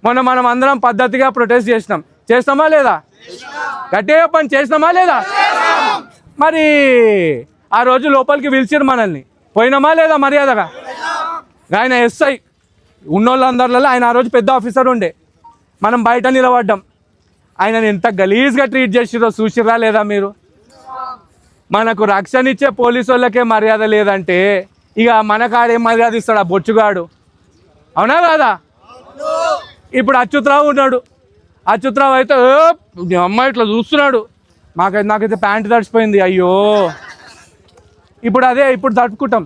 మనం అందరం పద్ధతిగా ప్రొటెస్ట్ చేస్తామా లేదా? గట్టిగా పని చేసినామా లేదా? మరి ఆ రోజు లోపలికి పిలిచిరు మనల్ని, పోయినామా లేదా మర్యాదగా? ఆయన ఎస్ఐ ఉన్నోళ్ళందరిలో ఆయన ఆ రోజు పెద్ద ఆఫీసర్ ఉండే, మనం బయట నిలబడ్డాం. ఆయనని ఎంత గలీజ్గా ట్రీట్ చేసిరో చూసిరా లేదా మీరు? మనకు రక్షణ ఇచ్చే పోలీసు వాళ్ళకే మర్యాద లేదంటే ఇక మనకాడేం మర్యాద ఇస్తాడు ఆ బొచ్చుగాడు? అవునా కాదా? ఇప్పుడు అచ్యుతరావు ఉన్నాడు. అచ్యుతరావు అయితే అమ్మాయి ఇట్లా చూస్తున్నాడు. నాకైతే ప్యాంటు తడిచిపోయింది, అయ్యో. ఇప్పుడు తడుపుకుంటాం.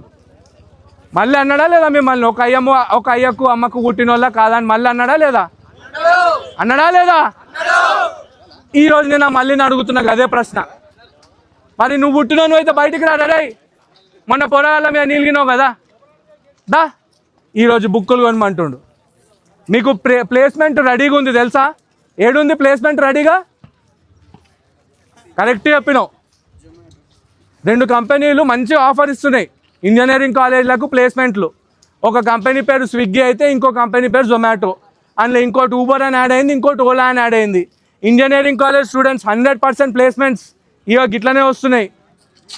మళ్ళీ అన్నాడా లేదా మిమ్మల్ని ఒక అయ్యకు అమ్మకు పుట్టిన వాళ్ళ కాదని మళ్ళీ అన్నాడా లేదా? ఈరోజు నేను మళ్ళీ అడుగుతున్నా అదే ప్రశ్న. మరి నువ్వు పుట్టినావు, నువ్వు అయితే బయటికి రాడా? మొన్న పొలాల మీద నీలిగినావు కదా, దా ఈరోజు బుక్కులు కొనమంటుండు. మీకు ప్లేస్మెంట్ రెడీగా ఉంది తెలుసా? ఏడుంది ప్లేస్మెంట్ రెడీగా? కరెక్ట్ చెప్పినావు. 2 కంపెనీలు మంచి ఆఫర్ ఇస్తున్నాయి ఇంజనీరింగ్ కాలేజీలకు ప్లేస్మెంట్లు. ఒక కంపెనీ పేరు స్విగ్గీ అయితే ఇంకో కంపెనీ పేరు జొమాటో. అందులో ఇంకోటి ఊబర్ అని యాడ్ అయింది, ఇంకోటి ఓలా అని యాడ్ అయింది. ఇంజనీరింగ్ కాలేజ్ స్టూడెంట్స్ 100% ప్లేస్మెంట్స్ ఇక గిట్లనే వస్తున్నాయి.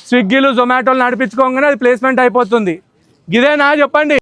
స్విగ్గీలు జొమాటోలు నడిపించుకోగానే అది ప్లేస్మెంట్ అయిపోతుంది. ఇదేనా చెప్పండి?